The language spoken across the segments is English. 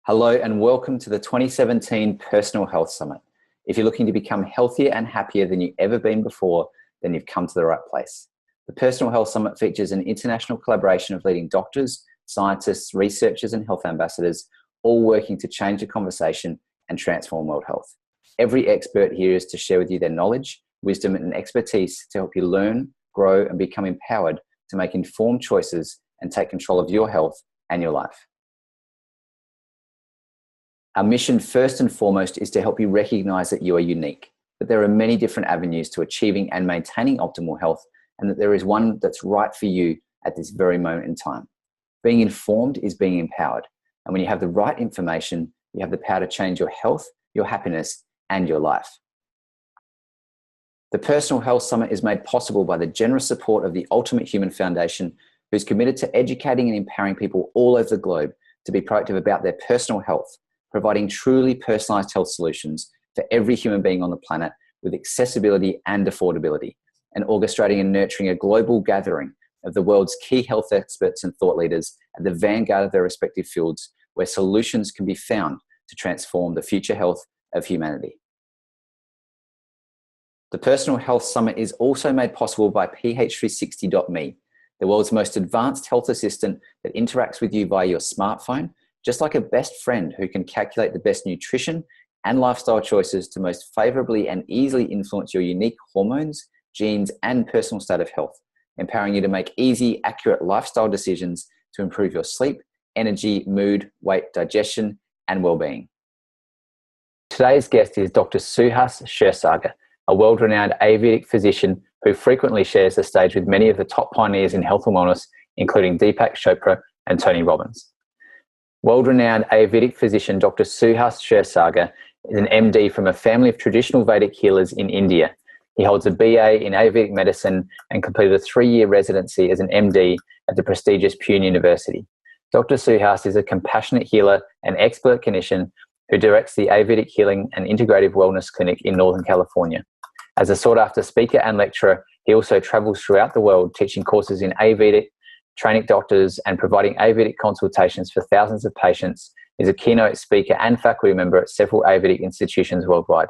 Hello and welcome to the 2017 Personal Health Summit. If you're looking to become healthier and happier than you've ever been before, then you've come to the right place. The Personal Health Summit features an international collaboration of leading doctors, scientists, researchers and health ambassadors, all working to change the conversation and transform world health. Every expert here is to share with you their knowledge, wisdom and expertise to help you learn, grow and become empowered to make informed choices and take control of your health and your life. Our mission, first and foremost, is to help you recognize that you are unique, that there are many different avenues to achieving and maintaining optimal health, and that there is one that's right for you at this very moment in time. Being informed is being empowered. And when you have the right information, you have the power to change your health, your happiness, and your life. The Personal Health Summit is made possible by the generous support of the Ultimate Human Foundation, who's committed to educating and empowering people all over the globe to be proactive about their personal health, providing truly personalized health solutions for every human being on the planet with accessibility and affordability, and orchestrating and nurturing a global gathering of the world's key health experts and thought leaders at the vanguard of their respective fields, where solutions can be found to transform the future health of humanity. The Personal Health Summit is also made possible by PH360.me, the world's most advanced health assistant that interacts with you via your smartphone, just like a best friend who can calculate the best nutrition and lifestyle choices to most favorably and easily influence your unique hormones, genes, and personal state of health, empowering you to make easy, accurate lifestyle decisions to improve your sleep, energy, mood, weight, digestion, and well-being. Today's guest is Dr. Suhas Kshirsagar, a world-renowned Ayurvedic physician who frequently shares the stage with many of the top pioneers in health and wellness, including Deepak Chopra and Tony Robbins. World-renowned Ayurvedic physician Dr. Suhas Kshirsagar is an MD from a family of traditional Vedic healers in India. He holds a BA in Ayurvedic medicine and completed a 3-year residency as an MD at the prestigious Pune University. Dr. Suhas is a compassionate healer and expert clinician who directs the Ayurvedic Healing and Integrative Wellness Clinic in Northern California. As a sought-after speaker and lecturer, he also travels throughout the world teaching courses in Ayurvedic, training doctors and providing Ayurvedic consultations for thousands of patients. He's a keynote speaker and faculty member at several Ayurvedic institutions worldwide.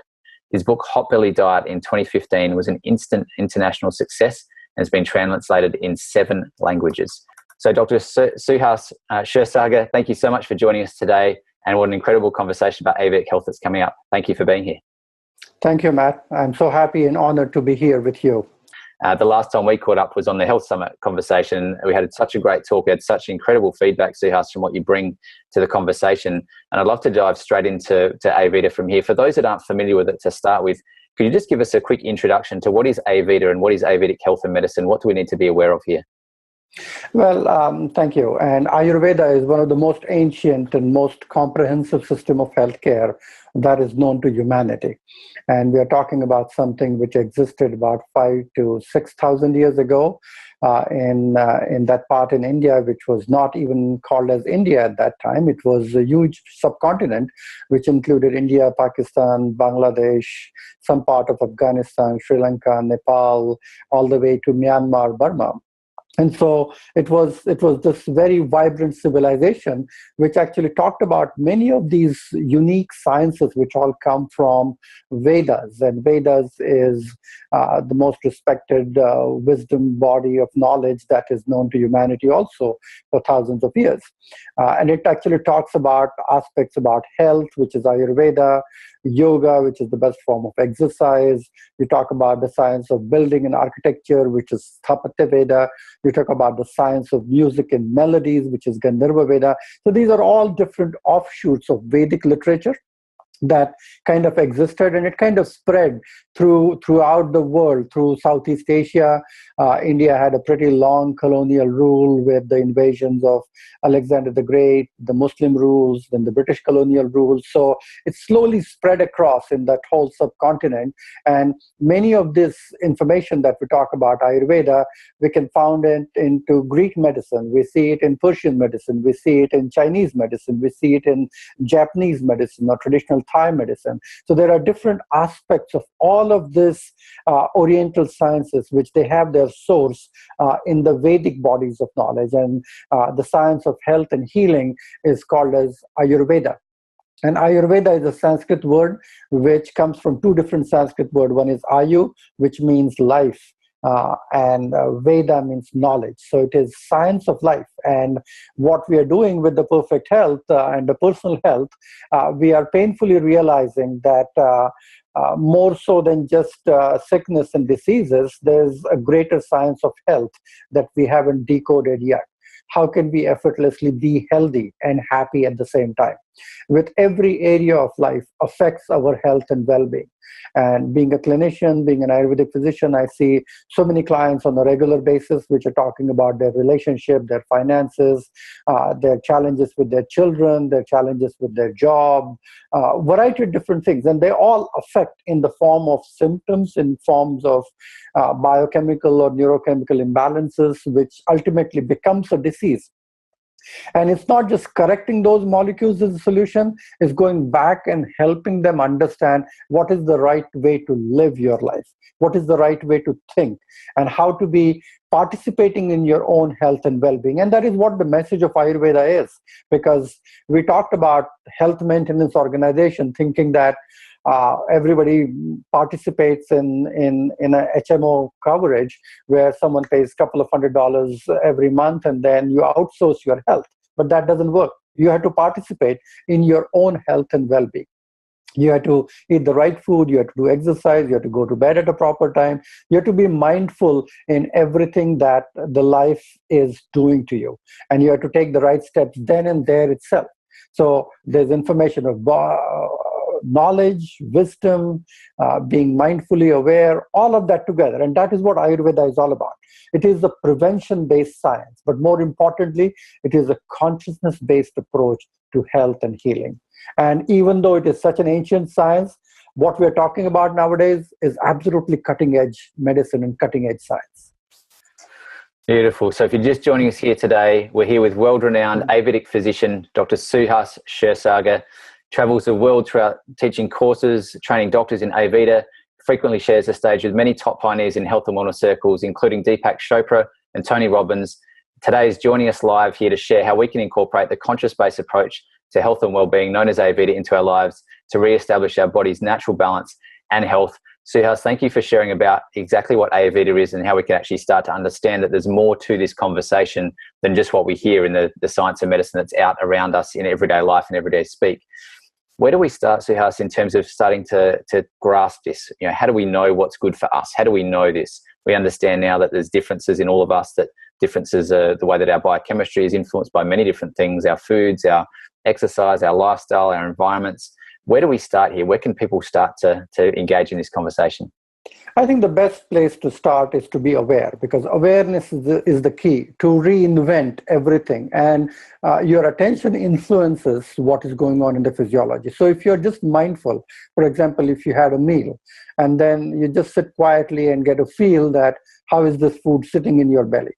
His book, Hot Belly Diet, in 2015 was an instant international success and has been translated in 7 languages. So Dr. Suhas Kshirsagar, thank you so much for joining us today, and what an incredible conversation about Ayurvedic health that's coming up. Thank you for being here. Thank you, Matt. I'm so happy and honored to be here with you. The last time we caught up was on the Health Summit conversation. We had such a great talk. We had such incredible feedback, Suhas, from what you bring to the conversation. And I'd love to dive straight into Ayurveda from here. For those that aren't familiar with it, to start with, could you just give us a quick introduction to what is Ayurveda and what is Ayurvedic health and medicine? What do we need to be aware of here? Well, thank you. And Ayurveda is one of the most ancient and most comprehensive system of healthcare that is known to humanity. And we are talking about something which existed about 5,000 to 6,000 years ago in that part in India, which was not even called as India at that time. It was a huge subcontinent, which included India, Pakistan, Bangladesh, some part of Afghanistan, Sri Lanka, Nepal, all the way to Myanmar, Burma. And so it was this very vibrant civilization which actually talked about many of these unique sciences which all come from Vedas. And Vedas is the most respected wisdom body of knowledge that is known to humanity also for thousands of years. And it actually talks about aspects about health, which is Ayurveda, yoga, which is the best form of exercise. You talk about the science of building and architecture, which is Sthapatya Veda. You talk about the science of music and melodies, which is Gandharva Veda. So these are all different offshoots of Vedic literature that kind of existed, and it kind of spread throughout the world, through Southeast Asia. India had a pretty long colonial rule with the invasions of Alexander the Great, the Muslim rules, then the British colonial rules. So it slowly spread across in that whole subcontinent. And many of this information that we talk about, Ayurveda, we can find it into Greek medicine. We see it in Persian medicine. We see it in Chinese medicine. We see it in Japanese medicine or traditional Thai medicine. So there are different aspects of all of this Oriental sciences, which they have their source in the Vedic bodies of knowledge. And the science of health and healing is called as Ayurveda. And Ayurveda is a Sanskrit word which comes from two different Sanskrit words. One is Ayu, which means life, and Veda means knowledge. So it is science of life. And what we are doing with the perfect health and the personal health, we are painfully realizing that more so than just sickness and diseases, there's a greater science of health that we haven't decoded yet. How can we effortlessly be healthy and happy at the same time? With every area of life affects our health and well-being. And being a clinician, being an Ayurvedic physician, I see so many clients on a regular basis which are talking about their relationship, their finances, their challenges with their children, their challenges with their job, variety of different things. And they all affect in the form of symptoms, in forms of biochemical or neurochemical imbalances, which ultimately becomes a disease. And it's not just correcting those molecules as a solution, it's going back and helping them understand what is the right way to live your life, what is the right way to think, and how to be participating in your own health and well-being. And that is what the message of Ayurveda is, because we talked about health maintenance organization thinking that everybody participates in a HMO coverage where someone pays a couple of $100 every month and then you outsource your health. But that doesn't work. You have to participate in your own health and well-being. You have to eat the right food, you have to do exercise, you have to go to bed at a proper time. You have to be mindful in everything that the life is doing to you. And you have to take the right steps then and there itself. So there's information of knowledge, wisdom, being mindfully aware, all of that together. And that is what Ayurveda is all about. It is a prevention-based science, but more importantly, it is a consciousness-based approach to health and healing. And even though it is such an ancient science, what we're talking about nowadays is absolutely cutting-edge medicine and cutting-edge science. Beautiful. So if you're just joining us here today, we're here with world-renowned Ayurvedic physician, Dr. Suhas Kshirsagar. Travels the world throughout teaching courses, training doctors in Ayurveda, frequently shares the stage with many top pioneers in health and wellness circles, including Deepak Chopra and Tony Robbins. Today is joining us live here to share how we can incorporate the conscious-based approach to health and well-being known as Ayurveda into our lives to re-establish our body's natural balance and health. Suhas, thank you for sharing about exactly what Ayurveda is and how we can actually start to understand that there's more to this conversation than just what we hear in the science of medicine that's out around us in everyday life and everyday speak. Where do we start, Suhas, in terms of starting to grasp this? You know, how do we know what's good for us? How do we know this? We understand now that there's differences in all of us, that differences are the way that our biochemistry is influenced by many different things, our foods, our exercise, our lifestyle, our environments. Where do we start here? Where can people start to engage in this conversation? I think the best place to start is to be aware, because awareness is the key to reinvent everything. And your attention influences what is going on in the physiology. So if you're just mindful, for example, if you had a meal and then you just sit quietly and get a feel that how is this food sitting in your belly?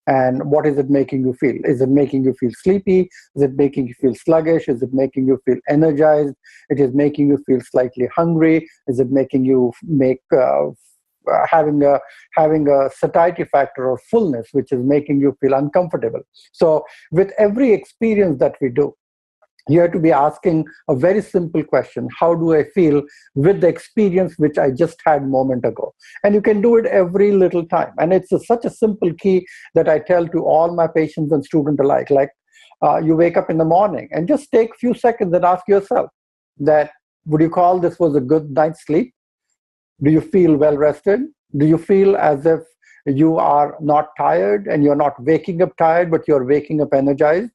And what is it making you feel? Is it making you feel sleepy? Is it making you feel sluggish? Is it making you feel energized? It is making you feel slightly hungry? Is it making you having a satiety factor or fullness, which is making you feel uncomfortable? So with every experience that we do, you have to be asking a very simple question. How do I feel with the experience which I just had a moment ago? And you can do it every little time. And it's such a simple key that I tell to all my patients and students alike. Like you wake up in the morning and just take a few seconds and ask yourself that, would you call this was a good night's sleep? Do you feel well rested? Do you feel as if you are not tired and you're not waking up tired, but you're waking up energized?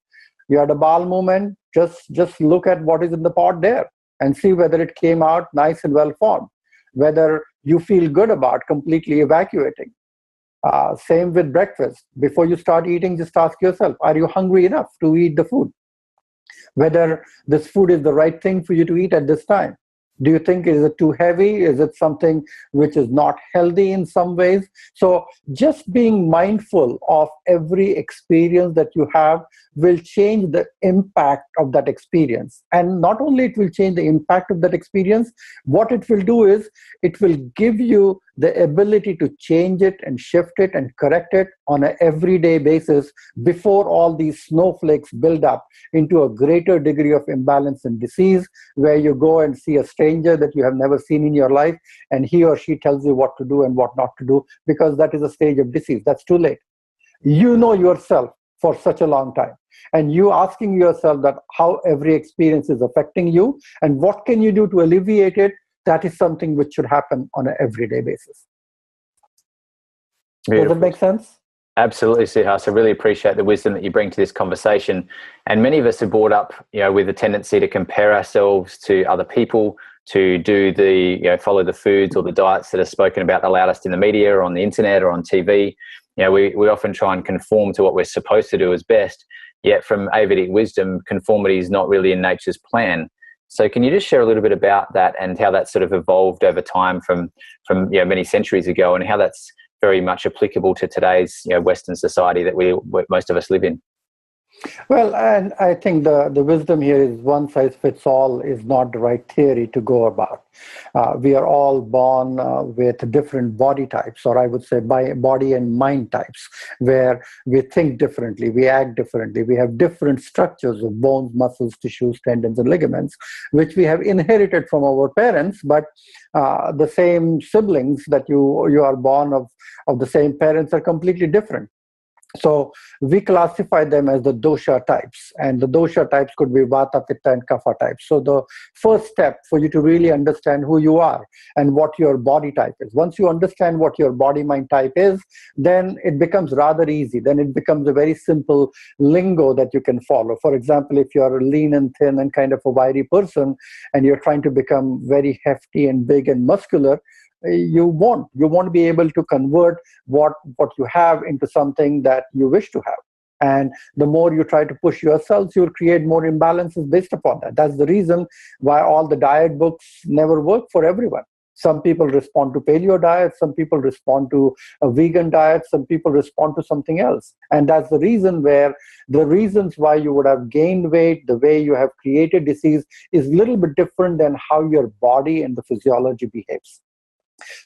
You had a bowel movement, just look at what is in the pot there and see whether it came out nice and well formed, whether you feel good about completely evacuating. Same with breakfast. Before you start eating, just ask yourself, are you hungry enough to eat the food? Whether this food is the right thing for you to eat at this time. Do you think, is it too heavy? Is it something which is not healthy in some ways? So just being mindful of every experience that you have will change the impact of that experience. And not only it will change the impact of that experience, what it will do is it will give you the ability to change it and shift it and correct it on an everyday basis before all these snowflakes build up into a greater degree of imbalance and disease, where you go and see a stranger that you have never seen in your life, and he or she tells you what to do and what not to do, because that is a stage of disease. That's too late. You know yourself for such a long time, and you asking yourself that how every experience is affecting you and what can you do to alleviate it, that is something which should happen on an everyday basis. Beautiful. Does that make sense? Absolutely, Suhas. I really appreciate the wisdom that you bring to this conversation. And many of us are brought up, with a tendency to compare ourselves to other people, to do follow the foods or the diets that are spoken about the loudest in the media or on the internet or on TV. We often try and conform to what we're supposed to do as best. Yet from Ayurvedic wisdom, conformity is not really in nature's plan. So can you just share a little bit about that and how that sort of evolved over time from many centuries ago, and how that's very much applicable to today's Western society that most of us live in? Well, and I think the wisdom here is one size fits all is not the right theory to go about. We are all born with different body types, or I would say body and mind types, where we think differently, we act differently, we have different structures of bones, muscles, tissues, tendons, and ligaments, which we have inherited from our parents, but the same siblings that you are born of the same parents are completely different. So we classify them as the dosha types, and the dosha types could be vata, pitta, and kapha types. So the first step for you to really understand who you are and what your body type is. Once you understand what your body mind type is, then it becomes rather easy. Then it becomes a very simple lingo that you can follow. For example, if you're lean and thin and kind of a wiry person, and you're trying to become very hefty and big and muscular, you won't be able to convert what you have into something that you wish to have. And the more you try to push yourselves, you'll create more imbalances based upon that. That's the reason why all the diet books never work for everyone. Some people respond to paleo diet, some people respond to a vegan diet, some people respond to something else. And that's the reason where the reasons why you would have gained weight, the way you have created disease is a little bit different than how your body and the physiology behaves.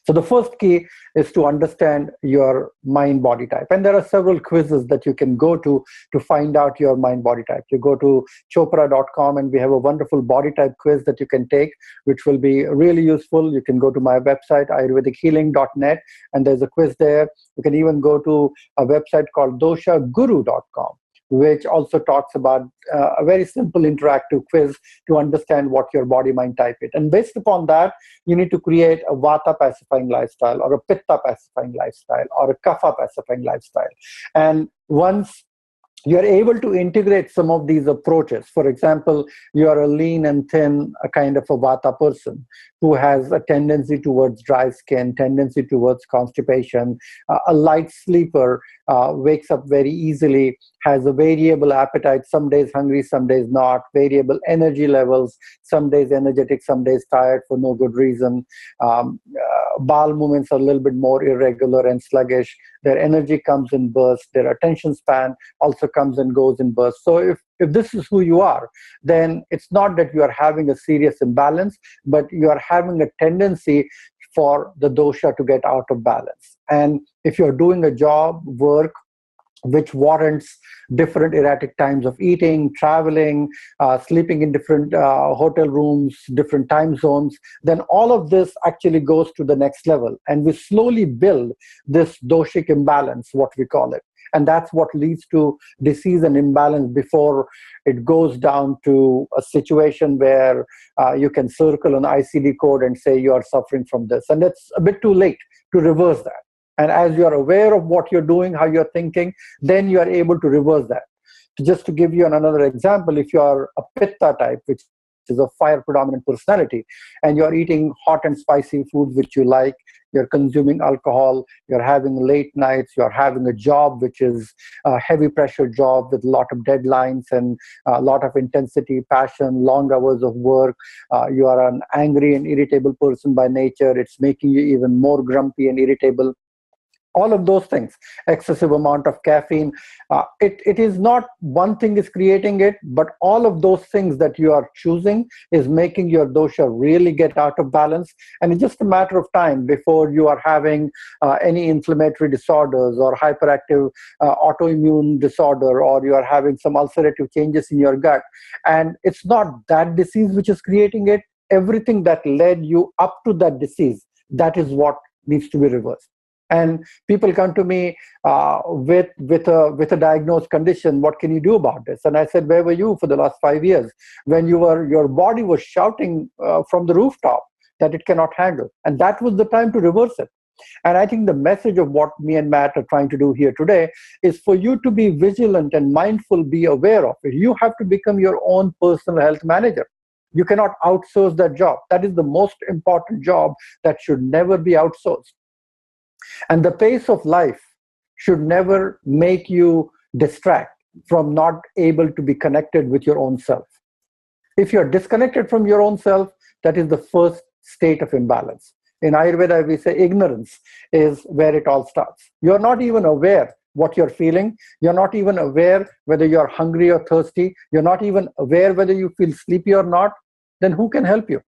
So the first key is to understand your mind-body type. And there are several quizzes that you can go to find out your mind-body type. You go to chopra.com and we have a wonderful body type quiz that you can take, which will be really useful. You can go to my website, ayurvedichealing.net, and there's a quiz there. You can even go to a website called doshaguru.com, which also talks about a very simple interactive quiz to understand what your body mind type is. And based upon that, you need to create a vata pacifying lifestyle, or a pitta pacifying lifestyle, or a kapha pacifying lifestyle. And once you're able to integrate some of these approaches. For example, you are a lean and thin, a kind of a vata person who has a tendency towards dry skin, tendency towards constipation, a light sleeper, wakes up very easily, has a variable appetite, some days hungry, some days not, variable energy levels, some days energetic, some days tired for no good reason. Bowel movements are a little bit more irregular and sluggish. Their energy comes in bursts. Their attention span also comes and goes in bursts. So if this is who you are, then it's not that you are having a serious imbalance, but you are having a tendency for the dosha to get out of balance. And if you're doing a job, work, which warrants different erratic times of eating, traveling, sleeping in different hotel rooms, different time zones, then all of this actually goes to the next level. And we slowly build this doshic imbalance, what we call it. And that's what leads to disease and imbalance before it goes down to a situation where you can circle an ICD code and say you are suffering from this. And it's a bit too late to reverse that. And as you are aware of what you're doing, how you're thinking, then you are able to reverse that. Just to give you another example, if you are a pitta type, which is a fire predominant personality, and you're eating hot and spicy foods which you like, you're consuming alcohol, you're having late nights, you're having a job which is a heavy pressure job with a lot of deadlines and a lot of intensity, passion, long hours of work. You are an angry and irritable person by nature. It's making you even more grumpy and irritable. All of those things, excessive amount of caffeine, it is not one thing is creating it, but all of those things that you are choosing is making your dosha really get out of balance. And it's just a matter of time before you are having any inflammatory disorders or hyperactive autoimmune disorder, or you are having some ulcerative changes in your gut. And it's not that disease which is creating it. Everything that led you up to that disease, that is what needs to be reversed. And people come to me with a diagnosed condition. What can you do about this? And I said, where were you for the last 5 years when your body was shouting from the rooftop that it cannot handle? And that was the time to reverse it. And I think the message of what me and Matt are trying to do here today is for you to be vigilant and mindful, be aware of it. You have to become your own personal health manager. You cannot outsource that job. That is the most important job that should never be outsourced. And the pace of life should never make you distract from not able to be connected with your own self. If you're disconnected from your own self, that is the first state of imbalance. In Ayurveda, we say ignorance is where it all starts. You're not even aware what you're feeling. You're not even aware whether you're hungry or thirsty. You're not even aware whether you feel sleepy or not. Then who can help you?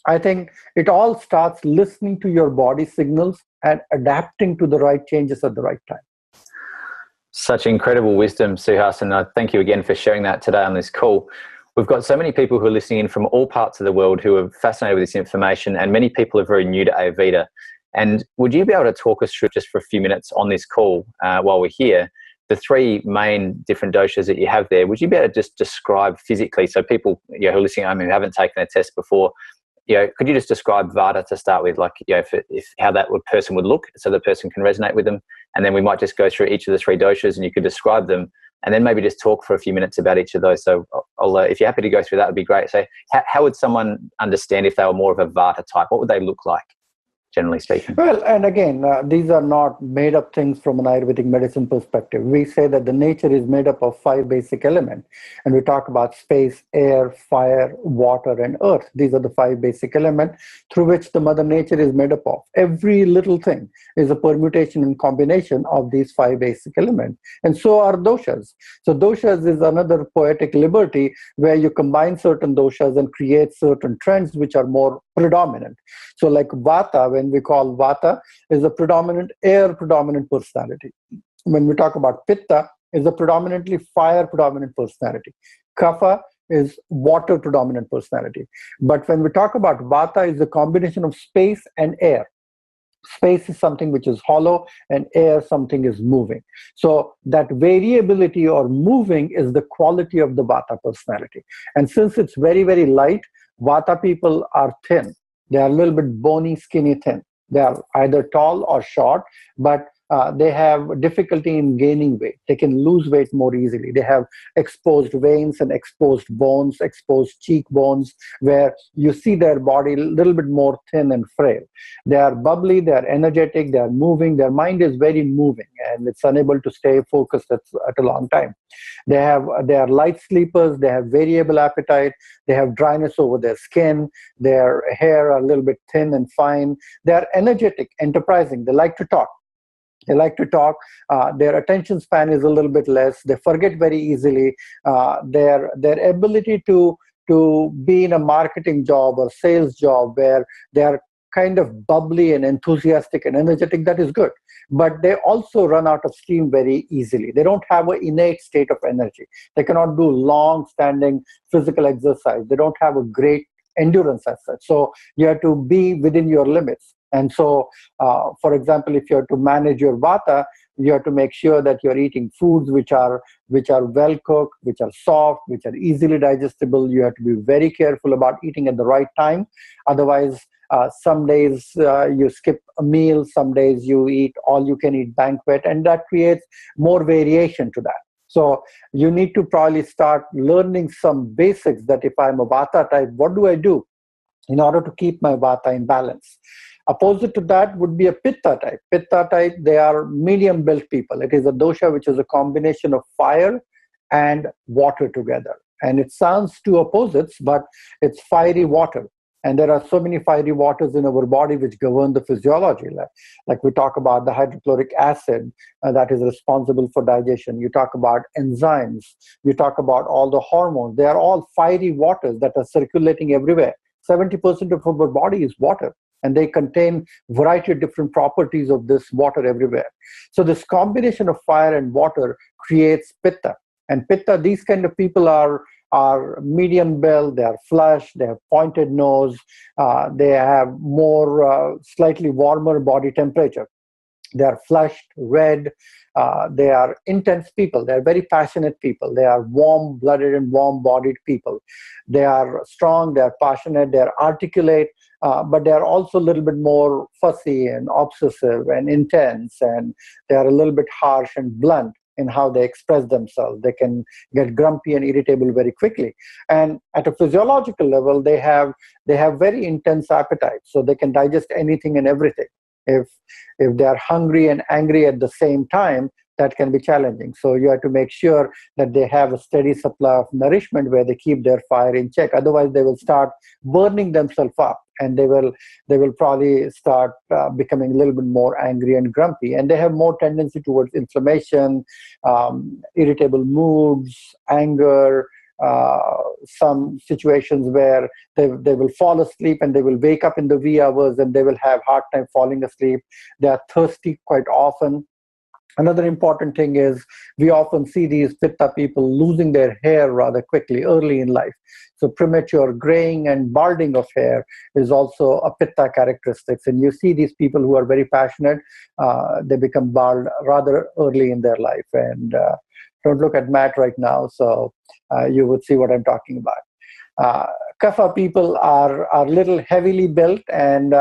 I think it all starts listening to your body signals and adapting to the right changes at the right time. Such incredible wisdom, Suhas, and I thank you again for sharing that today on this call. We've got so many people who are listening in from all parts of the world who are fascinated with this information, and many people are very new to Ayurveda. And would you be able to talk us through, just for a few minutes on this call while we're here, the three main different doshas that you have there? Would you be able to just describe physically, so people who are listening, who haven't taken a test before, could you just describe Vata to start with, if how that person would look, so the person can resonate with them, and then we might just go through each of the three doshas, and you could describe them, and then maybe just talk for a few minutes about each of those. So, if you're happy to go through that, would be great. So, how would someone understand if they were more of a Vata type? What would they look like, generally speaking? Well, and again, these are not made up things from an Ayurvedic medicine perspective. We say that the nature is made up of 5 basic elements. And we talk about space, air, fire, water, and earth. These are the 5 basic elements through which the Mother Nature is made up of. Every little thing is a permutation and combination of these 5 basic elements. And so are doshas. So doshas is another poetic liberty where you combine certain doshas and create certain trends which are more predominant. So like Vata, when we call Vata, is a predominant air predominant personality. When we talk about Pitta, is a predominantly fire predominant personality. Kapha is water predominant personality. But when we talk about Vata, is a combination of space and air. Space is something which is hollow, and air something is moving. So that variability or moving is the quality of the Vata personality. And since it's very, very light, Vata people are thin. They are a little bit bony, skinny, thin. They are either tall or short, but they have difficulty in gaining weight. They can lose weight more easily. They have exposed veins and exposed bones, exposed cheekbones, where you see their body a little bit more thin and frail. They are bubbly, they are energetic, they are moving. Their mind is very moving, and it's unable to stay focused at a long time. They are light sleepers. They have variable appetite. They have dryness over their skin. Their hair are a little bit thin and fine. They are energetic, enterprising. They like to talk. Their attention span is a little bit less. They forget very easily. Their ability to be in a marketing job or sales job where they are kind of bubbly and enthusiastic and energetic, that is good. But they also run out of steam very easily. They don't have an innate state of energy. They cannot do long-standing physical exercise. They don't have a great endurance as such. So you have to be within your limits. And so, for example, if you have to manage your Vata, you have to make sure that you're eating foods which are well cooked, which are soft, which are easily digestible. You have to be very careful about eating at the right time. Otherwise, some days you skip a meal, some days you eat all you can eat banquet, and that creates more variation to that. So you need to probably start learning some basics that if I'm a Vata type, what do I do in order to keep my Vata in balance? Opposite to that would be a Pitta type. Pitta type, they are medium-built people. It is a dosha which is a combination of fire and water together. And it sounds two opposites, but it's fiery water. And there are so many fiery waters in our body which govern the physiology. Like we talk about the hydrochloric acid that is responsible for digestion. You talk about enzymes. You talk about all the hormones. They are all fiery waters that are circulating everywhere. 70% of our body is water, and they contain variety of different properties of this water everywhere. So this combination of fire and water creates Pitta. And Pitta, these kind of people are medium build, they are flush, they have pointed nose, they have more, slightly warmer body temperature. They are flushed, red, they are intense people, they are very passionate people, they are warm-blooded and warm-bodied people. They are strong, they are passionate, they are articulate, but they are also a little bit more fussy and obsessive and intense, and they are a little bit harsh and blunt in how they express themselves. They can get grumpy and irritable very quickly. And at a physiological level, they have very intense appetite, so they can digest anything and everything. If they are hungry and angry at the same time, that can be challenging. So you have to make sure that they have a steady supply of nourishment where they keep their fire in check. Otherwise, they will start burning themselves up, and they will probably start becoming a little bit more angry and grumpy. And they have more tendency towards inflammation, irritable moods, anger, some situations where they will fall asleep and they will wake up in the wee hours and they will have hard time falling asleep. They are thirsty quite often. Another important thing is we often see these Pitta people losing their hair rather quickly early in life. So premature graying and balding of hair is also a Pitta characteristics. And you see these people who are very passionate, they become bald rather early in their life. And don't look at Matt right now, so you would see what I'm talking about. Kapha people are little heavily built and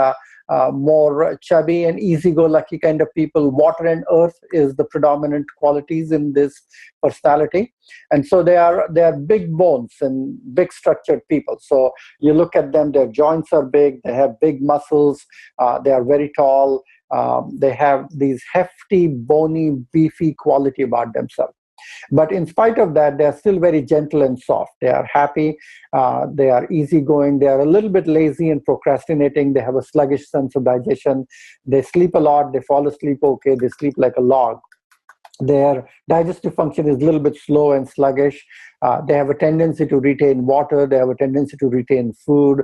more chubby and easy-go-lucky kind of people. Water and earth is the predominant qualities in this personality, and so they are big bones and big structured people. So you look at them; their joints are big, they have big muscles, they are very tall, they have these hefty, bony, beefy quality about themselves. But in spite of that, they are still very gentle and soft. They are happy. They are easygoing. They are a little bit lazy and procrastinating. They have a sluggish sense of digestion. They sleep a lot. They fall asleep okay. They sleep like a log. Their digestive function is a little bit slow and sluggish. They have a tendency to retain water. They have a tendency to retain food.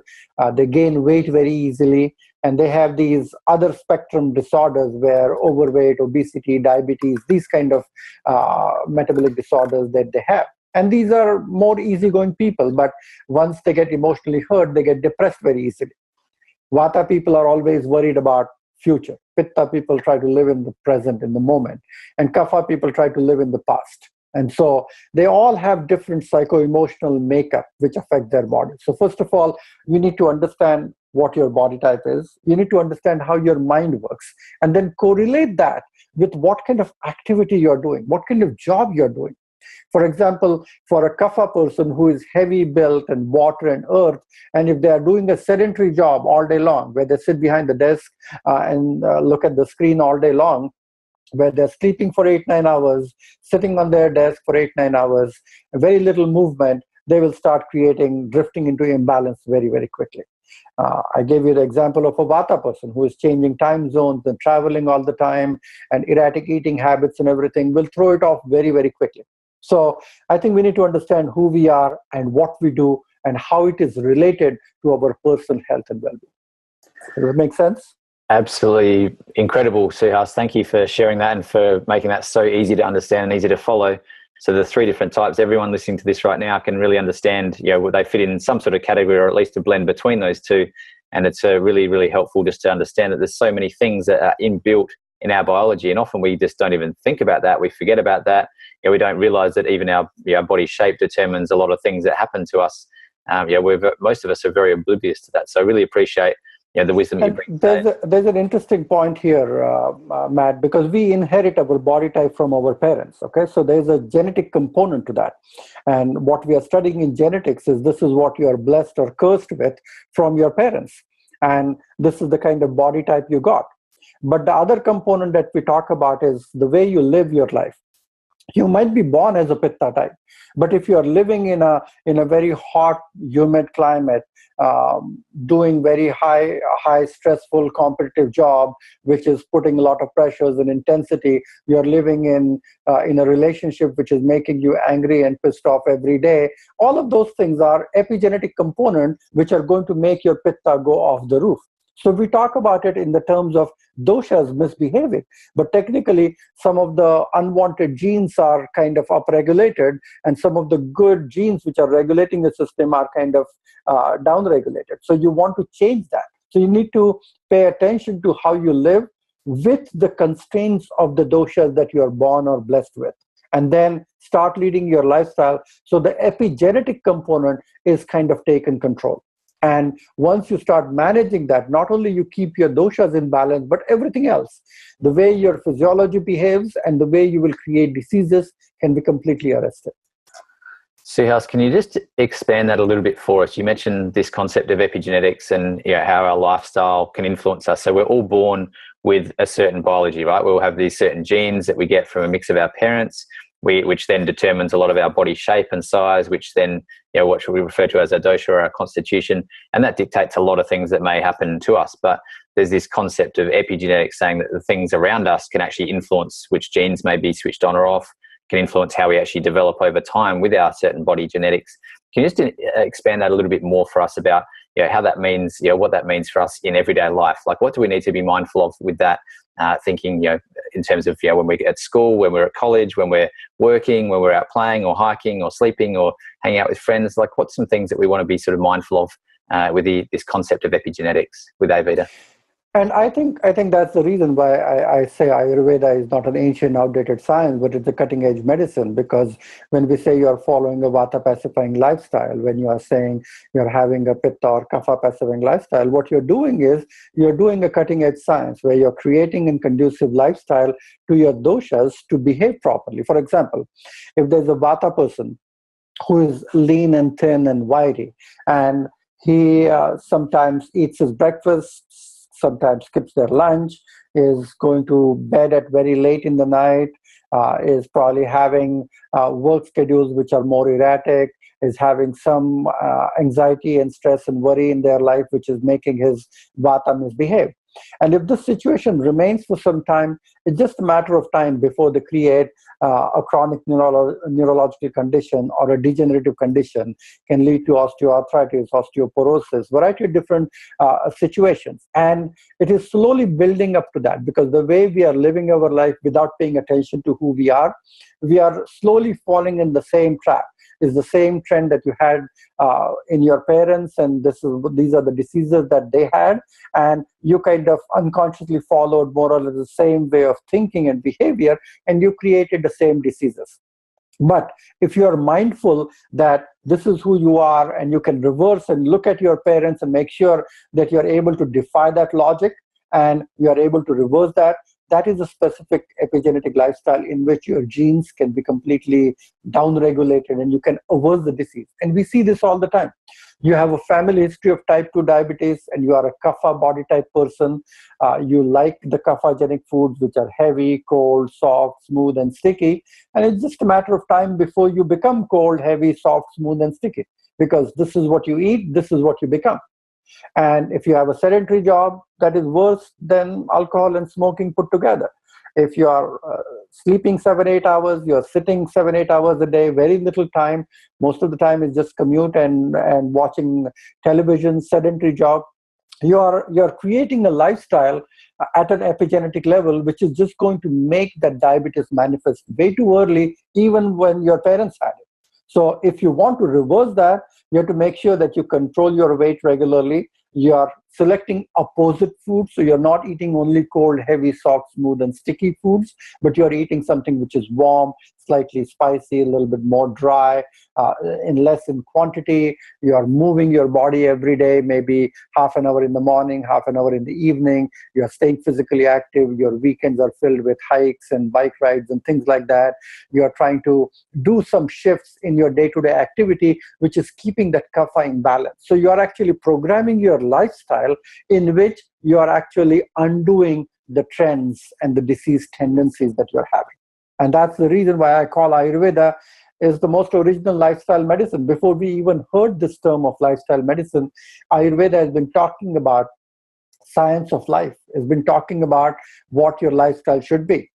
They gain weight very easily. And they have these other spectrum disorders where overweight, obesity, diabetes, these kind of metabolic disorders that they have. And these are more easygoing people, but once they get emotionally hurt, they get depressed very easily. Vata people are always worried about future. Pitta people try to live in the present, in the moment. And Kapha people try to live in the past. And so they all have different psycho-emotional makeup which affect their body. So first of all, you need to understand what your body type is. You need to understand how your mind works, and then correlate that with what kind of activity you're doing, what kind of job you're doing. For example, for a Kapha person who is heavy built and water and earth, and if they are doing a sedentary job all day long, where they sit behind the desk and look at the screen all day long, where they're sleeping for 8-9 hours, sitting on their desk for 8-9 hours, very little movement, they will start drifting into imbalance very, very quickly. I gave you the example of a Vata person who is changing time zones and traveling all the time, and erratic eating habits and everything will throw it off very, very quickly. So I think we need to understand who we are and what we do and how it is related to our personal health and well-being. Does that make sense? Absolutely incredible, Suhas. Thank you for sharing that and for making that so easy to understand and easy to follow. So the three different types, everyone listening to this right now can really understand, would they fit in some sort of category or at least a blend between those two. And it's really, really helpful just to understand that there's so many things that are inbuilt in our biology. And often we just don't even think about that. We forget about that. We don't realize that even our body shape determines a lot of things that happen to us. Most of us are very oblivious to that. So I really appreciate the wisdom you bring. There's an interesting point here, Matt, because we inherit our body type from our parents. Okay, so there's a genetic component to that, and what we are studying in genetics is this is what you are blessed or cursed with from your parents. And this is the kind of body type you got. But the other component that we talk about is the way you live your life. You might be born as a pitta type, but if you are living in a very hot, humid climate, doing very high stressful competitive job, which is putting a lot of pressures and intensity, you're living in a relationship which is making you angry and pissed off every day. All of those things are epigenetic components which are going to make your pitta go off the roof. So we talk about it in the terms of doshas misbehaving, but technically some of the unwanted genes are kind of upregulated, and some of the good genes which are regulating the system are kind of downregulated. So you want to change that. So you need to pay attention to how you live with the constraints of the doshas that you are born or blessed with, and then start leading your lifestyle so the epigenetic component is kind of taken control. And once you start managing that, not only you keep your doshas in balance, but everything else, the way your physiology behaves and the way you will create diseases can be completely arrested. Suhas, can you just expand that a little bit for us? You mentioned this concept of epigenetics and how our lifestyle can influence us. So we're all born with a certain biology, right? We'll have these certain genes that we get from a mix of our parents, which then determines a lot of our body shape and size, which then, what we refer to as our dosha or our constitution. And that dictates a lot of things that may happen to us. But there's this concept of epigenetics saying that the things around us can actually influence which genes may be switched on or off, can influence how we actually develop over time with our certain body genetics. Can you just expand that a little bit more for us about how that means, what that means for us in everyday life? Like, what do we need to be mindful of with that thinking, in terms of, when we're at school, when we're at college, when we're working, when we're out playing or hiking or sleeping or hanging out with friends? Like, what's some things that we want to be sort of mindful of with this concept of epigenetics with Ayurveda? And I think that's the reason why I say Ayurveda is not an ancient, outdated science, but it's a cutting-edge medicine. Because when we say you are following a Vata-pacifying lifestyle, when you are saying you're having a Pitta or Kapha-pacifying lifestyle, what you're doing is you're doing a cutting-edge science where you're creating a conducive lifestyle to your doshas to behave properly. For example, if there's a Vata person who is lean and thin and wiry, and he sometimes eats his breakfast, sometimes skips their lunch, is going to bed at very late in the night, is probably having work schedules which are more erratic, is having some anxiety and stress and worry in their life, which is making his vata misbehave. And if this situation remains for some time, it's just a matter of time before they create a chronic neurological condition or a degenerative condition, can lead to osteoarthritis, osteoporosis, variety of different situations. And it is slowly building up to that, because the way we are living our life without paying attention to who we are slowly falling in the same trap. Is the same trend that you had in your parents, and these are the diseases that they had, and you kind of unconsciously followed more or less the same way of thinking and behavior, and you created the same diseases. But if you are mindful that this is who you are, and you can reverse and look at your parents and make sure that you're able to defy that logic and you are able to reverse that, that is a specific epigenetic lifestyle in which your genes can be completely downregulated and you can avert the disease. And we see this all the time. You have a family history of type 2 diabetes and you are a kapha body type person. You like the kaphagenic foods, which are heavy, cold, soft, smooth, and sticky. And it's just a matter of time before you become cold, heavy, soft, smooth, and sticky. Because this is what you eat, this is what you become. And if you have a sedentary job, that is worse than alcohol and smoking put together. If you are sleeping 7-8 hours, you're sitting 7-8 hours a day, very little time. Most of the time is just commute and watching television, sedentary job. You're creating a lifestyle at an epigenetic level, which is just going to make that diabetes manifest way too early, even when your parents had it. So if you want to reverse that, you have to make sure that you control your weight regularly. You are selecting opposite foods. So you're not eating only cold, heavy, soft, smooth, and sticky foods, but you're eating something which is warm, slightly spicy, a little bit more dry, less in quantity. You are moving your body every day, maybe half an hour in the morning, half an hour in the evening. You are staying physically active. Your weekends are filled with hikes and bike rides and things like that. You are trying to do some shifts in your day-to-day activity, which is keeping that kapha in balance. So you are actually programming your lifestyle in which you are actually undoing the trends and the disease tendencies that you're having. And that's the reason why I call Ayurveda is the most original lifestyle medicine. Before we even heard this term of lifestyle medicine, Ayurveda has been talking about science of life, has been talking about what your lifestyle should be.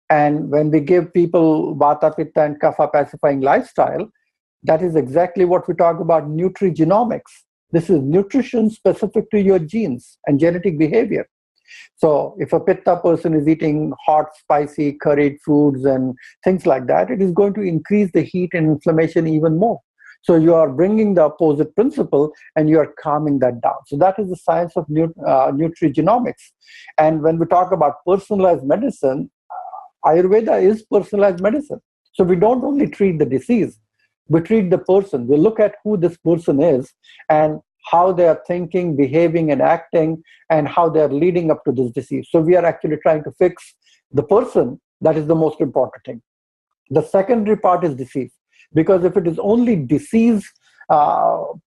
And when we give people Vata, Pitta, and Kapha pacifying lifestyle, that is exactly what we talk about nutrigenomics. This is nutrition specific to your genes and genetic behavior. So if a Pitta person is eating hot, spicy, curried foods and things like that, it is going to increase the heat and inflammation even more. So you are bringing the opposite principle and you are calming that down. So that is the science of nutrigenomics. And when we talk about personalized medicine, Ayurveda is personalized medicine. So we don't only treat the disease, we treat the person. We look at who this person is and how they are thinking, behaving, and acting, and how they are leading up to this disease. So we are actually trying to fix the person. That is the most important thing. The secondary part is disease. Because if it is only disease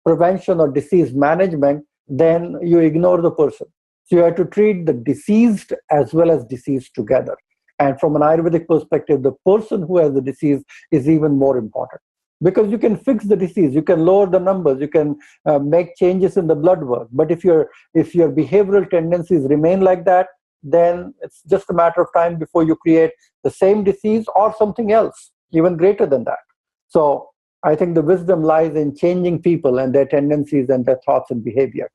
prevention or disease management, then you ignore the person. So you have to treat the diseased as well as diseased together. And from an Ayurvedic perspective, the person who has the disease is even more important. Because you can fix the disease, you can lower the numbers, you can make changes in the blood work. But if your behavioral tendencies remain like that, then it's just a matter of time before you create the same disease or something else, even greater than that. So I think the wisdom lies in changing people and their tendencies and their thoughts and behavior,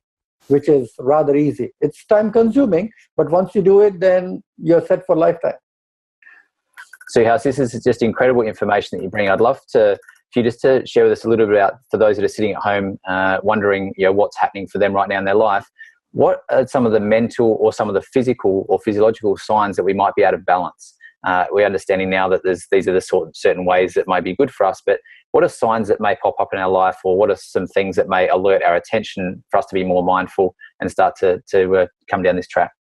which is rather easy. It's time consuming, but once you do it, then you're set for lifetime. Suhas, this is just incredible information that you bring. I'd love for you just to share with us a little bit about, for those that are sitting at home wondering, what's happening for them right now in their life. What are some of the mental or some of the physical or physiological signs that we might be out of balance? We're understanding now that these are the certain ways that may be good for us, but what are signs that may pop up in our life, or what are some things that may alert our attention for us to be more mindful and start to come down this track?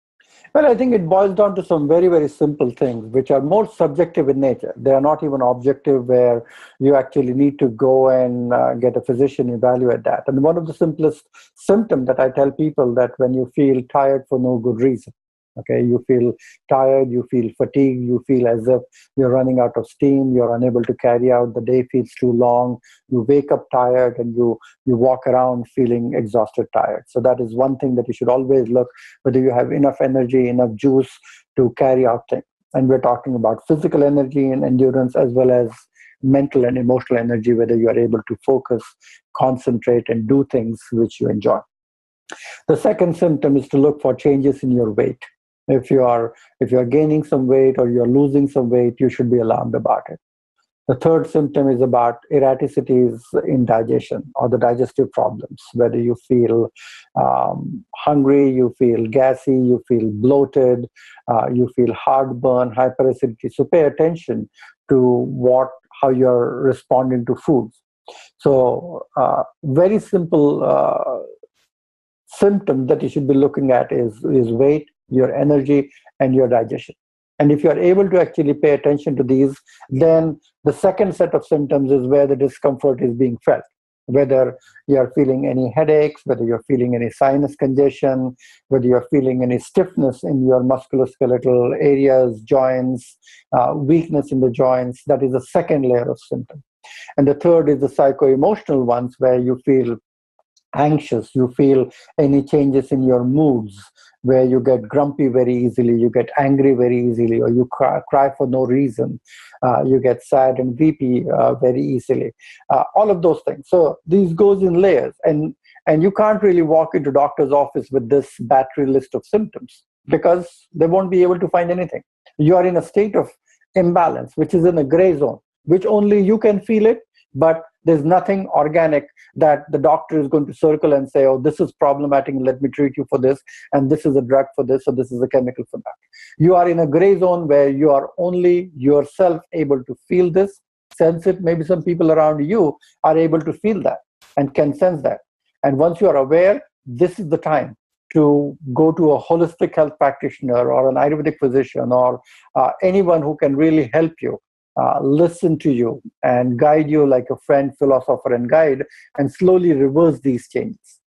Well, I think it boils down to some very, very simple things, which are more subjective in nature. They are not even objective, where you actually need to go and get a physician evaluate that. And one of the simplest symptoms that I tell people, that when you feel tired for no good reason, okay, you feel tired, you feel fatigued, you feel as if you're running out of steam, you're unable to carry out, the day feels too long, you wake up tired, and you walk around feeling exhausted, tired. So that is one thing that you should always look, whether you have enough energy, enough juice to carry out things. And we're talking about physical energy and endurance, as well as mental and emotional energy, whether you are able to focus, concentrate, and do things which you enjoy. The second symptom is to look for changes in your weight. If you are gaining some weight or you're losing some weight, you should be alarmed about it. The third symptom is about erraticities in digestion or the digestive problems, whether you feel hungry, you feel gassy, you feel bloated, you feel heartburn, hyperacidity. So pay attention to how you're responding to foods. So very simple symptom that you should be looking at is weight, your energy, and your digestion. And if you're able to actually pay attention to these, then the second set of symptoms is where the discomfort is being felt. Whether you're feeling any headaches, whether you're feeling any sinus congestion, whether you're feeling any stiffness in your musculoskeletal areas, joints, weakness in the joints, that is the second layer of symptom. And the third is the psycho-emotional ones, where you feel anxious, you feel any changes in your moods, where you get grumpy very easily, you get angry very easily, or you cry for no reason, you get sad and weepy very easily, all of those things. So these goes in layers, and you can't really walk into doctor's office with this battery list of symptoms, because they won't be able to find anything. You are in a state of imbalance, which is in a gray zone, which only you can feel it, but there's nothing organic that the doctor is going to circle and say, oh, this is problematic, let me treat you for this, and this is a drug for this, or this is a chemical for that. You are in a gray zone where you are only yourself able to feel this, sense it. Maybe some people around you are able to feel that and can sense that. And once you are aware, this is the time to go to a holistic health practitioner or an Ayurvedic physician or anyone who can really help you. Listen to you and guide you like a friend, philosopher, and guide, and slowly reverse these changes.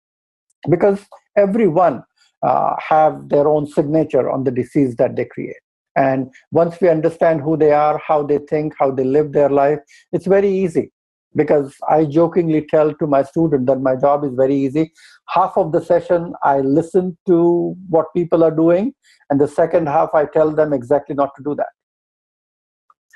Because everyone have their own signature on the disease that they create. And once we understand who they are, how they think, how they live their life, it's very easy. Because I jokingly tell to my student that my job is very easy. Half of the session, I listen to what people are doing, and the second half, I tell them exactly not to do that.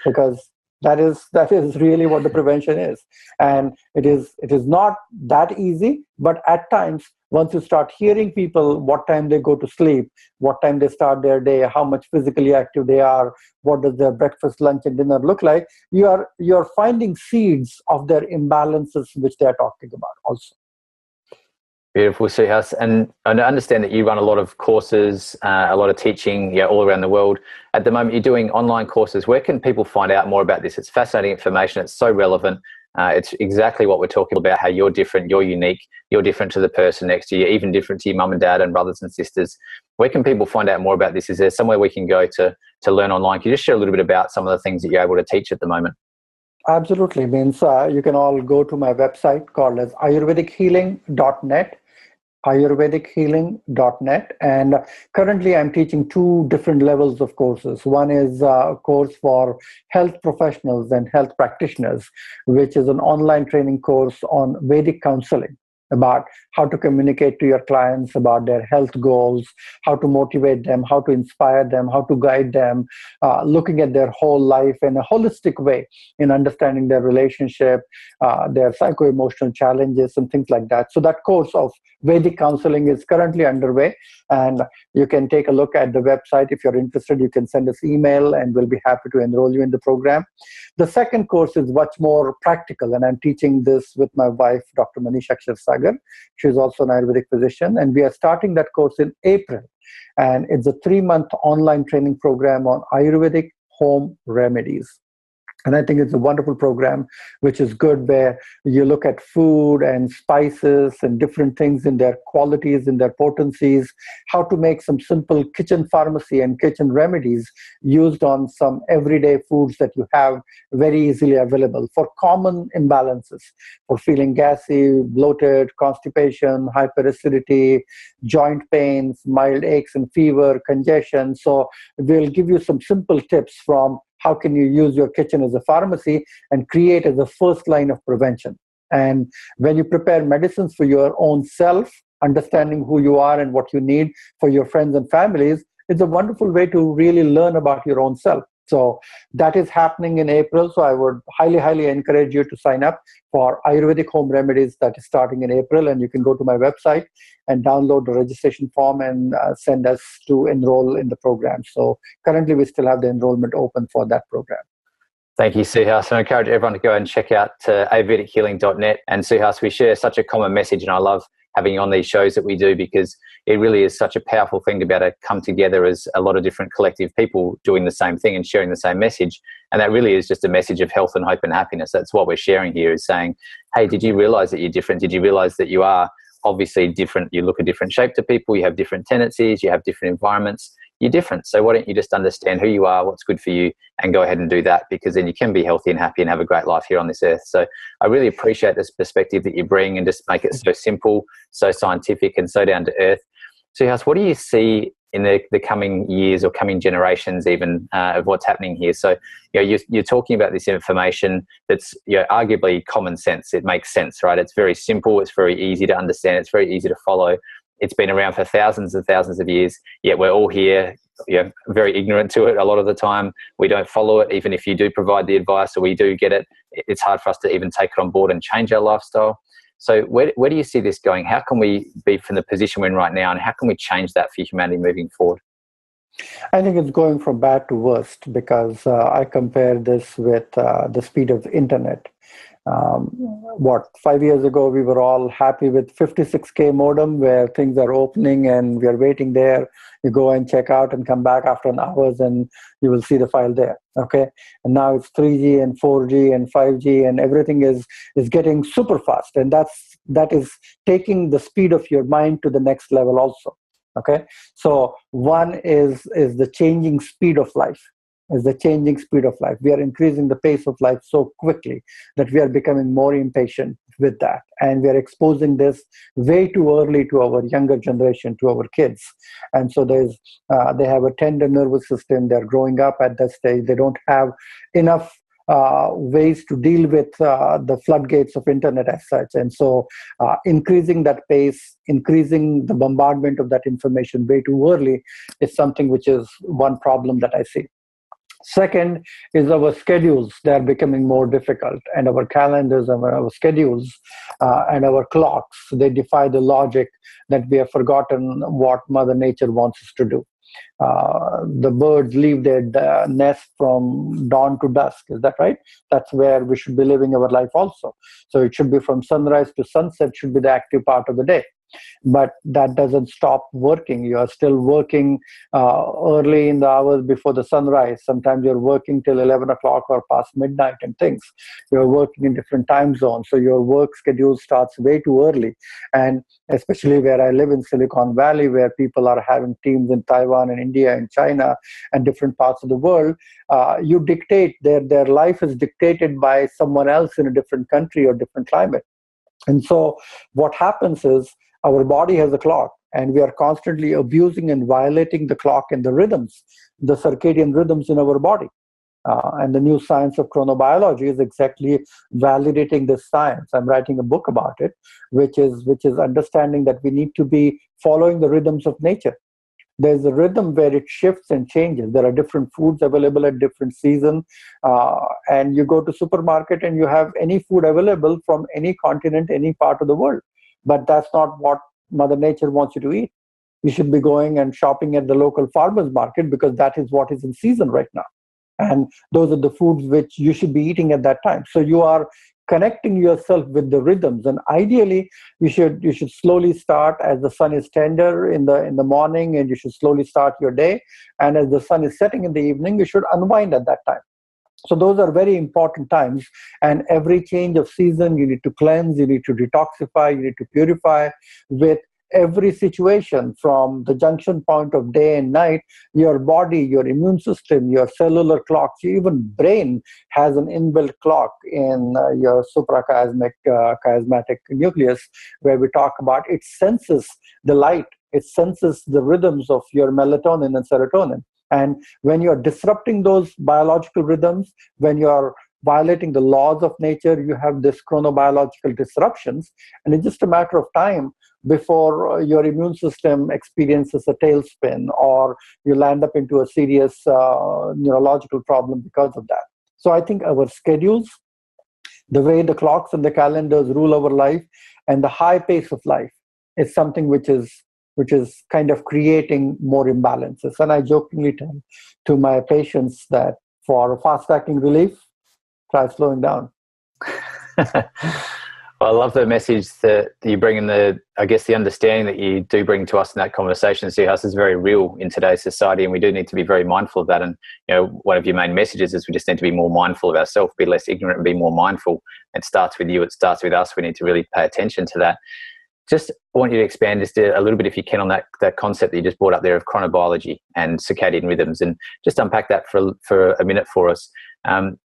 Because that is really what the prevention is. And it is not that easy, but at times, once you start hearing people, what time they go to sleep, what time they start their day, how much physically active they are, what does their breakfast, lunch, and dinner look like, you're finding seeds of their imbalances which they're talking about also. Beautiful, Suhas. And I understand that you run a lot of courses, a lot of teaching all around the world. At the moment, you're doing online courses. Where can people find out more about this? It's fascinating information. It's so relevant. It's exactly what we're talking about, how you're different, you're unique, you're different to the person next to you, even different to your mum and dad and brothers and sisters. Where can people find out more about this? Is there somewhere we can go to learn online? Can you just share a little bit about some of the things that you're able to teach at the moment? Absolutely. Means you can all go to my website called as ayurvedichealing.net. ayurvedichealing.net, and currently I'm teaching two different levels of courses. One is a course for health professionals and health practitioners, which is an online training course on Vedic counseling, about how to communicate to your clients about their health goals, how to motivate them, how to inspire them, how to guide them, looking at their whole life in a holistic way, in understanding their relationship, their psycho-emotional challenges and things like that. So that course of Vedic counseling is currently underway, and you can take a look at the website. If you're interested, you can send us email and we'll be happy to enroll you in the program. The second course is much more practical, and I'm teaching this with my wife, Dr. Manisha Kshirsagar. She's also an Ayurvedic physician, and we are starting that course in April. And it's a 3-month online training program on Ayurvedic home remedies. And I think it's a wonderful program, which is good, where you look at food and spices and different things in their qualities, in their potencies, how to make some simple kitchen pharmacy and kitchen remedies used on some everyday foods that you have very easily available for common imbalances, for feeling gassy, bloated, constipation, hyperacidity, joint pains, mild aches and fever, congestion. So we'll give you some simple tips from how can you use your kitchen as a pharmacy and create as a first line of prevention. And when you prepare medicines for your own self, understanding who you are and what you need for your friends and families, it's a wonderful way to really learn about your own self. So that is happening in April. So I would highly, highly encourage you to sign up for Ayurvedic home remedies that is starting in April. And you can go to my website and download the registration form and send us to enroll in the program. So currently we still have the enrollment open for that program. Thank you, Suhas. I encourage everyone to go and check out ayurvedichealing.net. And Suhas, we share such a common message, and I love having you on these shows that we do, because it really is such a powerful thing to be able to come together as a lot of different collective people doing the same thing and sharing the same message. And that really is just a message of health and hope and happiness. That's what we're sharing here, is saying, hey, did you realize that you're different? Did you realize that you are obviously different? You look a different shape to people, you have different tendencies, you have different environments, you're different. So why don't you just understand who you are, what's good for you, and go ahead and do that, because then you can be healthy and happy and have a great life here on this earth. So I really appreciate this perspective that you bring, and just make it so simple, so scientific, and so down to earth. Suhas, what do you see in the coming years or coming generations even of what's happening here? So you're talking about this information that's arguably common sense. It makes sense, right? It's very simple. It's very easy to understand. It's very easy to follow. It's been around for thousands and thousands of years, yet we're all here very ignorant to it a lot of the time. We don't follow it. Even if you do provide the advice or we do get it, it's hard for us to even take it on board and change our lifestyle. So where do you see this going? How can we be from the position we're in right now, and how can we change that for humanity moving forward? I think it's going from bad to worst, because I compare this with the speed of the internet. 5 years ago, we were all happy with 56K modem, where things are opening and we are waiting there. You go and check out and come back after an hour and you will see the file there. Okay. And now it's 3G and 4G and 5G, and everything is getting super fast. And that is taking the speed of your mind to the next level also. Okay. So one is the changing speed of life. is the changing speed of life. We are increasing the pace of life so quickly that we are becoming more impatient with that. And we are exposing this way too early to our younger generation, to our kids. And so they have a tender nervous system. They're growing up at that stage. They don't have enough ways to deal with the floodgates of internet as such. And so increasing that pace, increasing the bombardment of that information way too early is something which is one problem that I see. Second is our schedules. They are becoming more difficult, and our calendars and our schedules and our clocks, they defy the logic that we have forgotten what Mother Nature wants us to do. The birds leave their nest from dawn to dusk. Is that right? That's where we should be living our life also. So it should be from sunrise to sunset should be the active part of the day. But that doesn't stop working. You are still working early in the hours before the sunrise. Sometimes you're working till 11 o'clock or past midnight and things. You're working in different time zones. So your work schedule starts way too early. And especially where I live in Silicon Valley, where people are having teams in Taiwan and India and China and different parts of the world, you dictate, their life is dictated by someone else in a different country or different climate. And so what happens is our body has a clock, and we are constantly abusing and violating the clock and the rhythms, the circadian rhythms in our body. And the new science of chronobiology is exactly validating this science. I'm writing a book about it, which is understanding that we need to be following the rhythms of nature. There's a rhythm where it shifts and changes. There are different foods available at different seasons, and you go to supermarket and you have any food available from any continent, any part of the world. But that's not what Mother Nature wants you to eat. You should be going and shopping at the local farmer's market because that is what is in season right now. And those are the foods which you should be eating at that time. So you are connecting yourself with the rhythms. And ideally, you should slowly start as the sun is tender in the morning, and you should slowly start your day. And as the sun is setting in the evening, you should unwind at that time. So those are very important times, and every change of season, you need to cleanse, you need to detoxify, you need to purify. With every situation, from the junction point of day and night, your body, your immune system, your cellular clocks, your even brain has an inbuilt clock in your suprachiasmatic chiasmatic nucleus, where we talk about it senses the light, it senses the rhythms of your melatonin and serotonin. And when you're disrupting those biological rhythms, when you're violating the laws of nature, you have this chronobiological disruptions. And it's just a matter of time before your immune system experiences a tailspin, or you land up into a serious neurological problem because of that. So I think our schedules, the way the clocks and the calendars rule our life, and the high pace of life is something which is kind of creating more imbalances. And I jokingly tell to my patients that for fast-acting relief, try slowing down. Well, I love the message that you bring in, the understanding that you do bring to us in that conversation, Suhas, is very real in today's society, and we do need to be very mindful of that. And one of your main messages is we just need to be more mindful of ourselves, be less ignorant, and be more mindful. It starts with you. It starts with us. We need to really pay attention to that. Just want you to expand just a little bit, if you can, on that concept that you just brought up there of chronobiology and circadian rhythms, and just unpack that for a minute for us.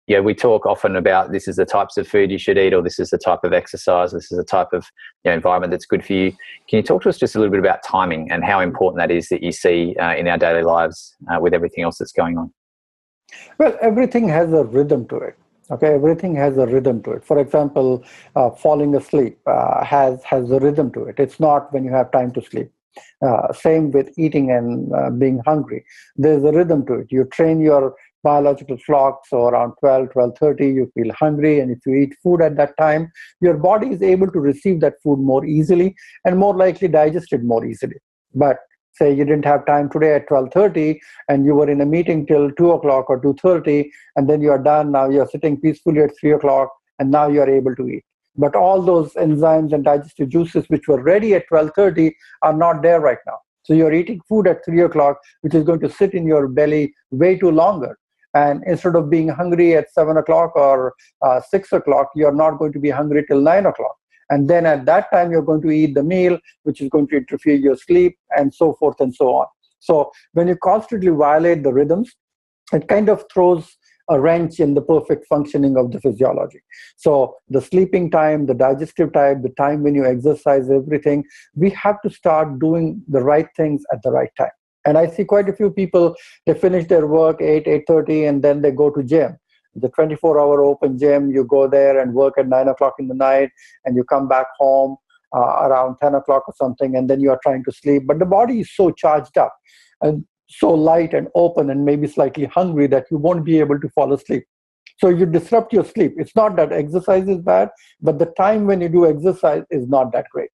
We talk often about this is the types of food you should eat, or this is the type of exercise, this is the type of environment that's good for you. Can you talk to us just a little bit about timing and how important that is that you see in our daily lives with everything else that's going on? Well, everything has a rhythm to it. Okay, everything has a rhythm to it. For example, falling asleep has a rhythm to it. It's not when you have time to sleep. Same with eating and being hungry. There's a rhythm to it. You train your biological clock, so around 12:30, you feel hungry, and if you eat food at that time, your body is able to receive that food more easily and more likely digest it more easily. But say you didn't have time today at 12:30, and you were in a meeting till 2 o'clock or 2:30, and then you are done. Now you're sitting peacefully at 3 o'clock, and now you're able to eat. But all those enzymes and digestive juices which were ready at 12:30 are not there right now. So you're eating food at 3 o'clock, which is going to sit in your belly way too longer. And instead of being hungry at 7 o'clock or 6 o'clock, you're not going to be hungry till 9 o'clock. And then at that time, you're going to eat the meal, which is going to interfere your sleep, and so forth and so on. So when you constantly violate the rhythms, it kind of throws a wrench in the perfect functioning of the physiology. So the sleeping time, the digestive time, the time when you exercise, everything, we have to start doing the right things at the right time. And I see quite a few people, they finish their work 8:30, and then they go to gym. The 24-hour open gym, you go there and work at 9 o'clock in the night, and you come back home around 10 o'clock or something, and then you are trying to sleep. But the body is so charged up and so light and open and maybe slightly hungry that you won't be able to fall asleep. So you disrupt your sleep. It's not that exercise is bad, but the time when you do exercise is not that great.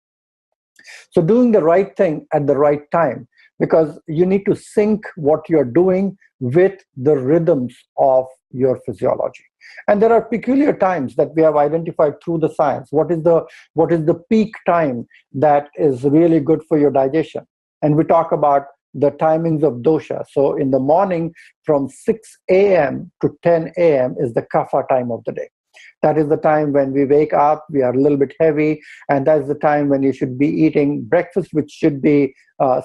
So doing the right thing at the right time, because you need to sync what you're doing with the rhythms of your physiology. And there are peculiar times that we have identified through the science. What is the peak time that is really good for your digestion? And we talk about the timings of dosha. So in the morning from 6 a.m. to 10 a.m. is the kapha time of the day. That is the time when we wake up, we are a little bit heavy, and that's the time when you should be eating breakfast, which should be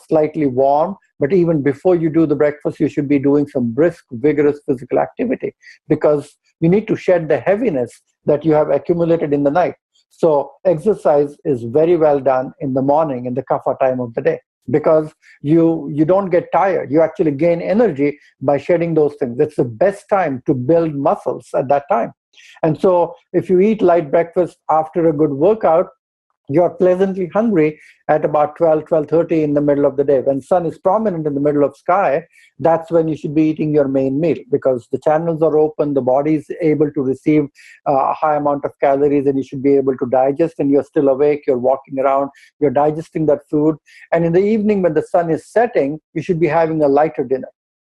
slightly warm. But even before you do the breakfast, you should be doing some brisk, vigorous physical activity, because you need to shed the heaviness that you have accumulated in the night. So exercise is very well done in the morning, in the kapha time of the day, because you don't get tired. You actually gain energy by shedding those things. It's the best time to build muscles at that time. And so if you eat light breakfast after a good workout, you're pleasantly hungry at about 12:30 in the middle of the day. When sun is prominent in the middle of sky, that's when you should be eating your main meal, because the channels are open, the body is able to receive a high amount of calories, and you should be able to digest, and you're still awake, you're walking around, you're digesting that food. And in the evening when the sun is setting, you should be having a lighter dinner,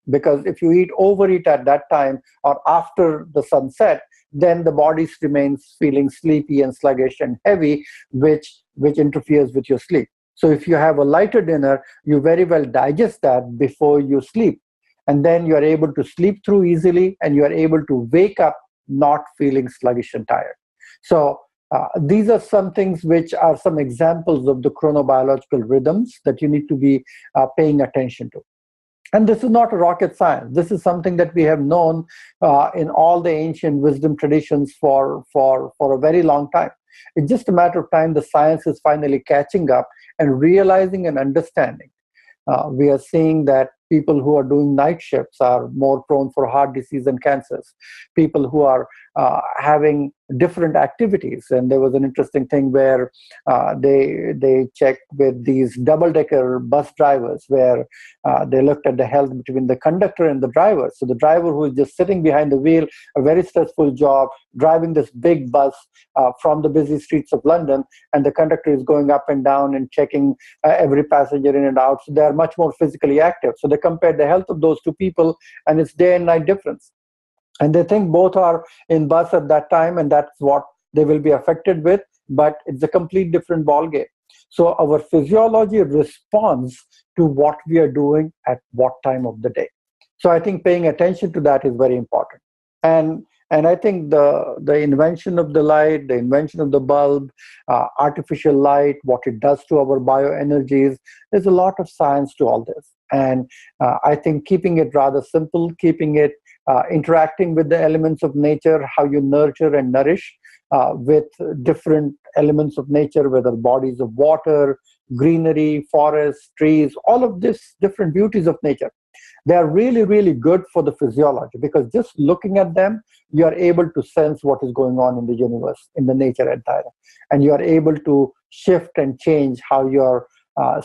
because if you overeat at that time or after the sunset, then the body remains feeling sleepy and sluggish and heavy, which interferes with your sleep. So if you have a lighter dinner, you very well digest that before you sleep. And then you are able to sleep through easily, and you are able to wake up not feeling sluggish and tired. So these are some things which are some examples of the chronobiological rhythms that you need to be paying attention to. And this is not a rocket science. This is something that we have known in all the ancient wisdom traditions for a very long time. It's just a matter of time the science is finally catching up and realizing and understanding. We are seeing that people who are doing night shifts are more prone for heart disease and cancers. People who are having different activities. And there was an interesting thing where they checked with these double-decker bus drivers, where they looked at the health between the conductor and the driver. So the driver who is just sitting behind the wheel, a very stressful job, driving this big bus from the busy streets of London, and the conductor is going up and down and checking every passenger in and out. So they are much more physically active. So they compared the health of those two people, and it's day and night difference. And they think both are in bus at that time, and that's what they will be affected with, but it's a complete different ballgame. So our physiology responds to what we are doing at what time of the day. So I think paying attention to that is very important. And I think the invention of the light, the invention of the bulb, artificial light, what it does to our bioenergies, there's a lot of science to all this. And I think keeping it rather simple, keeping it interacting with the elements of nature, how you nurture and nourish with different elements of nature, whether bodies of water, greenery, forests, trees, all of this different beauties of nature. They are really, really good for the physiology, because just looking at them, you are able to sense what is going on in the universe, in the nature entire. And you are able to shift and change how you are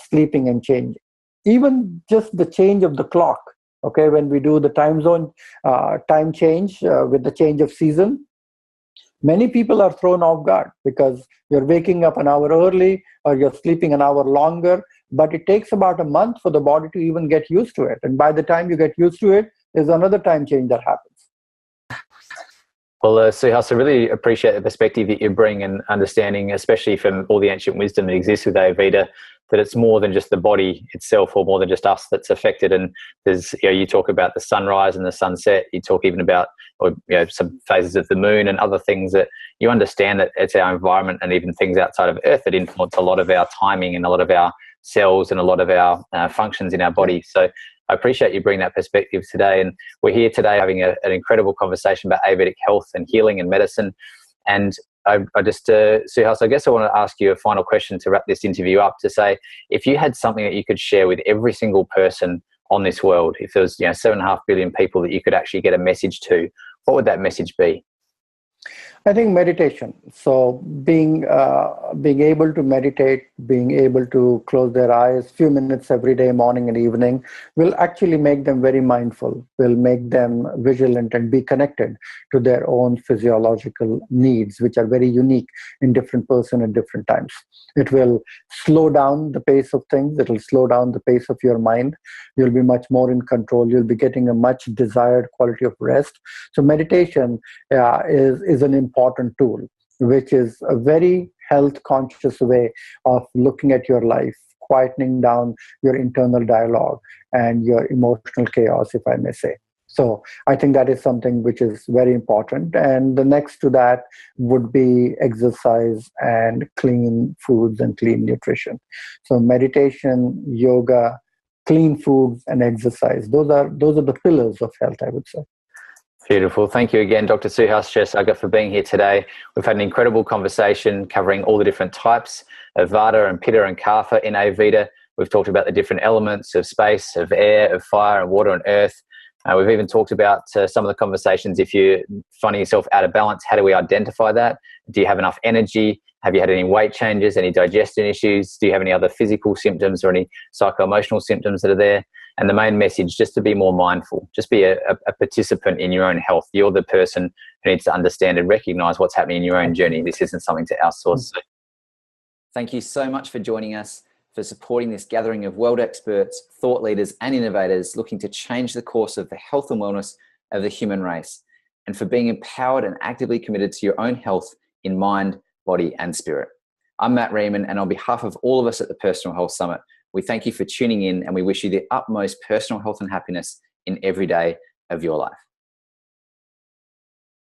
sleeping and changing. Even just the change of the clock, okay, when we do the time zone, time change with the change of season, many people are thrown off guard because you're waking up an hour early or you're sleeping an hour longer, but it takes about a month for the body to even get used to it. And by the time you get used to it, there's another time change that happens. Well, Suhas, I really appreciate the perspective that you bring and understanding, especially from all the ancient wisdom that exists with Ayurveda, that it's more than just the body itself, or more than just us that's affected. And there's, you talk about the sunrise and the sunset. You talk even about, some phases of the moon and other things that you understand that it's our environment and even things outside of Earth that influence a lot of our timing and a lot of our cells and a lot of our functions in our body. So I appreciate you bringing that perspective today. And we're here today having an incredible conversation about Ayurvedic health and healing and medicine. And I just, Suhas, I guess I want to ask you a final question to wrap this interview up, to say, if you had something that you could share with every single person on this world, if there was 7.5 billion people that you could actually get a message to, what would that message be? I think meditation. So being able to meditate, being able to close their eyes few minutes every day, morning and evening, will actually make them very mindful, will make them vigilant and be connected to their own physiological needs, which are very unique in different person at different times. It will slow down the pace of things. It will slow down the pace of your mind. You'll be much more in control. You'll be getting a much desired quality of rest. So meditation is an important tool, which is a very health conscious way of looking at your life, quietening down your internal dialogue and your emotional chaos, if I may say. So I think that is something which is very important. And the next to that would be exercise and clean foods and clean nutrition. So meditation, yoga, clean foods and exercise. Those are the pillars of health, I would say. Beautiful. Thank you again, Dr. Suhas Kshirsagar, for being here today. We've had an incredible conversation covering all the different types of Vata and Pitta and Kapha in Ayurveda. We've talked about the different elements of space, of air, of fire, and water and earth. We've even talked about some of the conversations. If you're finding yourself out of balance, how do we identify that? Do you have enough energy? Have you had any weight changes, any digestion issues? Do you have any other physical symptoms or any psycho-emotional symptoms that are there? And the main message, just to be more mindful, just be a participant in your own health. You're the person who needs to understand and recognize what's happening in your own journey. This isn't something to outsource. Thank you so much for joining us, for supporting this gathering of world experts, thought leaders, and innovators looking to change the course of the health and wellness of the human race, and for being empowered and actively committed to your own health in mind, body, and spirit. I'm Matt Riemann, and on behalf of all of us at the Personal Health Summit, we thank you for tuning in, and we wish you the utmost personal health and happiness in every day of your life.